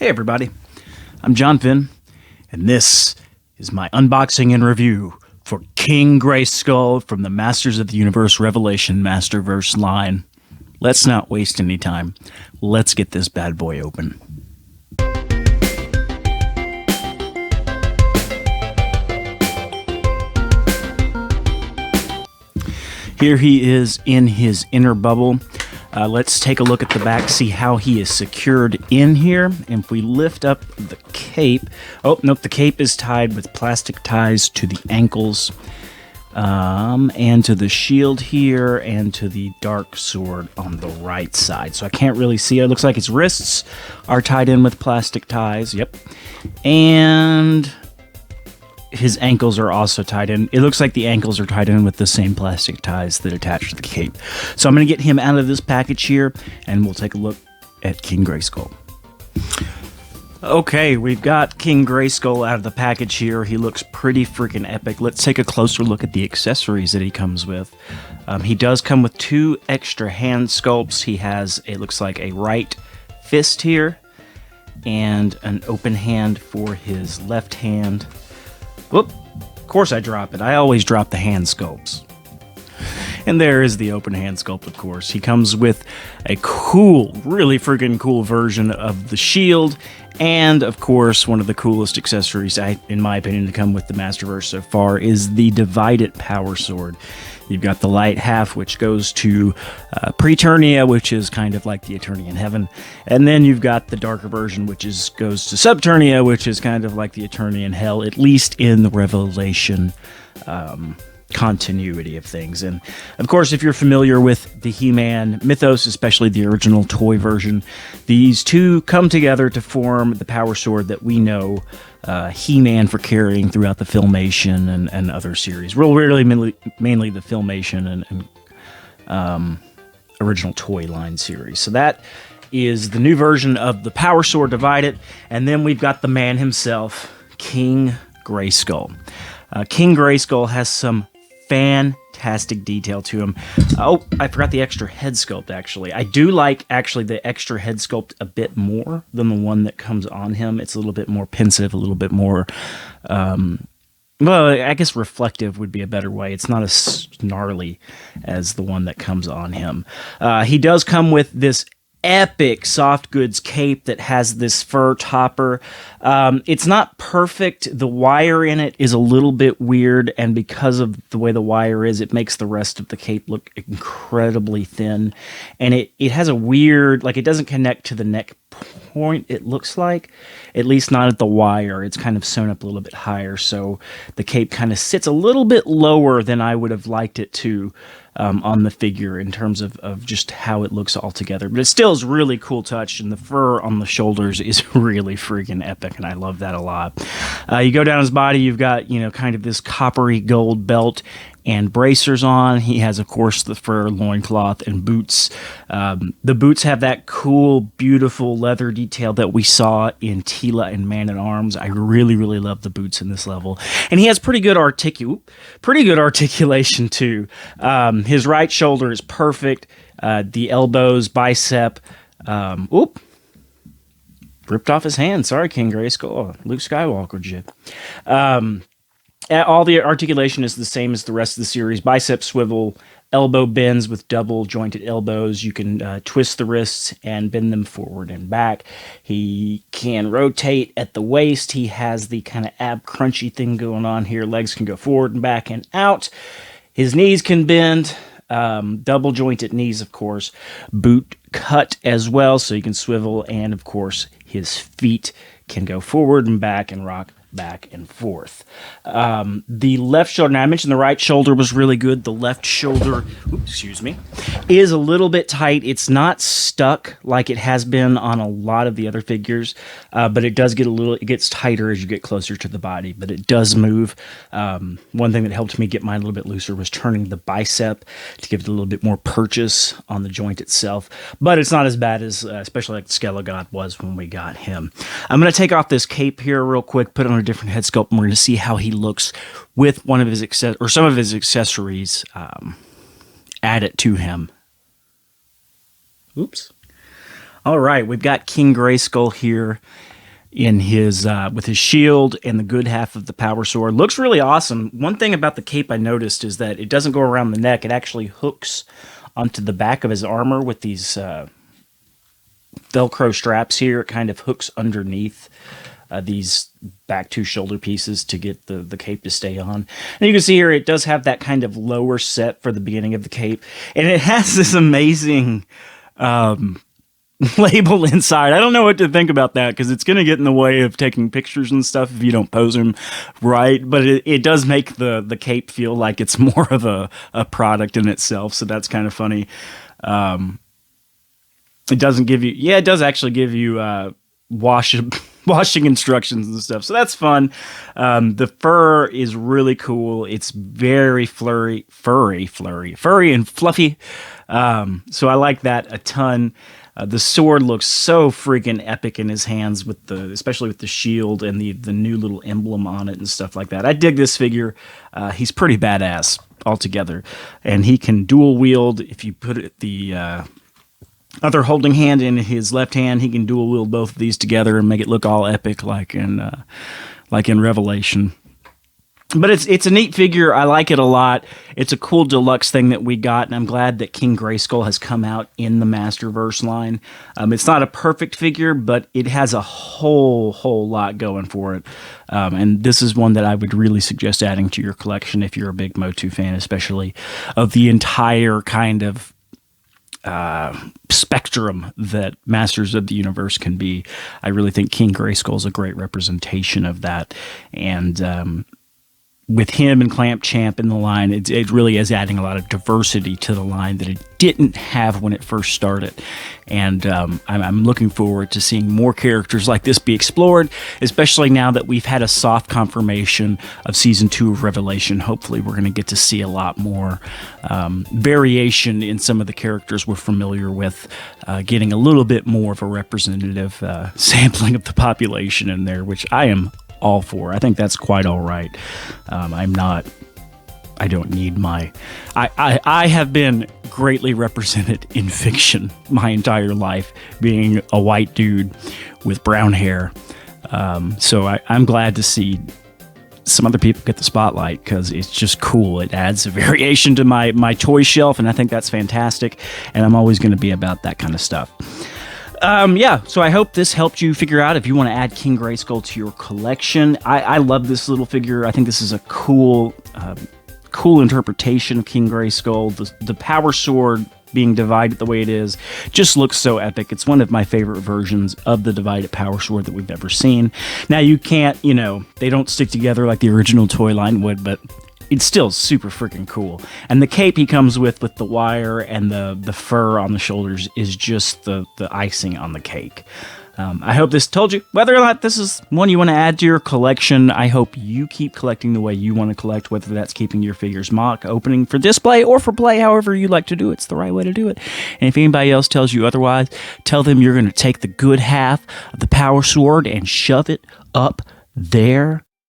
Hey everybody, I'm John Finn, and this is my unboxing and review for King Grayskull from the Masters of the Universe Revelation Masterverse line. Let's not waste any time. Let's get this bad boy open. Here he is in his inner bubble. Let's take a look at the back, see how he is secured in here. And if we lift up the cape, oh, nope, the cape is tied with plastic ties to the ankles, and to the shield here, and to the dark sword on the right side. So I can't really see it. It looks like his wrists are tied in with plastic ties, yep. And his ankles are also tied in. It looks like the ankles are tied in with the same plastic ties that attach to the cape. So I'm going to get him out of this package here, and we'll take a look at King Grayskull. Okay, we've got King Grayskull out of the package here. He looks pretty freaking epic. Let's take a closer look at the accessories that he comes with. He does come with 2 extra hand sculpts. He has, it looks like, a right fist here, and an open hand for his left hand. Whoop, of course I drop it. I always drop the hand sculpts. And there is the open hand sculpt, of course. He comes with a cool, really freaking cool version of the shield, and of course, one of the coolest accessories, in my opinion, to come with the Masterverse so far is the divided power sword. You've got the light half, which goes to Preternia, which is kind of like the Eternia in heaven, and then you've got the darker version, which goes to Subternia, which is kind of like the Eternia in hell, at least in the Revelation continuity of things. And of course, if you're familiar with the He-Man mythos, especially the original toy version, these two come together to form the power sword that we know He-Man for carrying throughout the Filmation and other series. Really mainly the Filmation and original toy line series. So that is the new version of the power sword divided. And then we've got the man himself, King Grayskull. King Grayskull has some fantastic detail to him. Oh, I forgot the extra head sculpt, actually. I do like, actually, the extra head sculpt a bit more than the one that comes on him. It's a little bit more pensive, a little bit more, well, I guess reflective would be a better way. It's not as gnarly as the one that comes on him. He does come with this epic soft goods cape that has this fur topper. It's not perfect. The wire in it is a little bit weird, and because of the way the wire is, it makes the rest of the cape look incredibly thin. And it has a weird, like, it doesn't connect to the neck point, it looks like, at least not at the wire. It's kind of sewn up a little bit higher, so the cape kind of sits a little bit lower than I would have liked it to on the figure in terms of just how it looks all together. But it still is really cool touch, and the fur on the shoulders is really freaking epic, and I love that a lot. You go down his body, you've got, you know, kind of this coppery gold belt and bracers on. He has, of course, the fur loincloth and boots. The boots have that cool, beautiful leather detail that we saw in Tila and Man-at-Arms. I really, really love the boots in this level. And he has pretty good articulation, too. His right shoulder is perfect. The elbows, bicep. Ripped off his hand. Sorry, King Grayskull. Luke Skywalker shit. All the articulation is the same as the rest of the series. Bicep swivel, elbow bends with double jointed elbows. You can twist the wrists and bend them forward and back. He can rotate at the waist. He has the kind of ab crunchy thing going on here. Legs can go forward and back and out. His knees can bend. Double jointed knees, of course. Boot cut as well, so you can swivel. And, of course, his feet can go forward and back and rock back and forth. The left shoulder, now I mentioned the right shoulder was really good. The left shoulder, is a little bit tight. It's not stuck like it has been on a lot of the other figures, but it does get it gets tighter as you get closer to the body, but it does move. One thing that helped me get mine a little bit looser was turning the bicep to give it a little bit more purchase on the joint itself, but it's not as bad as, especially like Skelegod was when we got him. I'm going to take off this cape here real quick, put it on a different head sculpt, and we're going to see how he looks with one of his some of his accessories added to him. Oops. All right, we've got King Grayskull here in his with his shield and the good half of the power sword. Looks really awesome. One thing about the cape I noticed is that it doesn't go around the neck. It actually hooks onto the back of his armor with these Velcro straps here. It kind of hooks underneath these back two shoulder pieces to get the cape to stay on. And you can see here it does have that kind of lower set for the beginning of the cape. And it has this amazing label inside. I don't know what to think about that because it's going to get in the way of taking pictures and stuff if you don't pose them right. But it does make the cape feel like it's more of a product in itself. So that's kind of funny. It doesn't give you... Yeah, it does actually give you washing instructions and stuff. So that's fun. The fur is really cool. It's very furry and fluffy. So I like that a ton. The sword looks so freaking epic in his hands especially with the shield and the new little emblem on it and stuff like that. I dig this figure. He's pretty badass altogether. And he can dual wield. If you put the other holding hand in his left hand, he can dual wield both of these together and make it look all epic like in Revelation. But it's a neat figure. I like it a lot. It's a cool deluxe thing that we got, and I'm glad that King Grayskull has come out in the Masterverse line. It's not a perfect figure, but it has a whole lot going for it. And this is one that I would really suggest adding to your collection if you're a big MotU fan, especially of the entire kind of spectrum that Masters of the Universe can be. I really think King Grayskull is a great representation of that. And with him and Clamp Champ in the line, it really is adding a lot of diversity to the line that it didn't have when it first started. And I'm looking forward to seeing more characters like this be explored, especially now that we've had a soft confirmation of Season 2 of Revelation. Hopefully we're going to get to see a lot more variation in some of the characters we're familiar with, getting a little bit more of a representative sampling of the population in there, which I am all for. I think that's quite all right. I don't need I have been greatly represented in fiction my entire life, being a white dude with brown hair. So I'm glad to see some other people get the spotlight because it's just cool. It adds a variation to my toy shelf, and I think that's fantastic. And I'm always going to be about that kind of stuff. So I hope this helped you figure out if you want to add King Grayskull to your collection. I love this little figure. I think this is a cool interpretation of King Grayskull. The power sword being divided the way it is just looks so epic. It's one of my favorite versions of the divided power sword that we've ever seen. Now you can't, they don't stick together like the original toy line would, but it's still super freaking cool. And the cape he comes with the wire and the fur on the shoulders is just the icing on the cake. I hope this told you whether or not this is one you want to add to your collection. I hope you keep collecting the way you want to collect, whether that's keeping your figures mock, opening for display, or for play, however you like to do it. It's the right way to do it. And if anybody else tells you otherwise, tell them you're going to take the good half of the power sword and shove it up their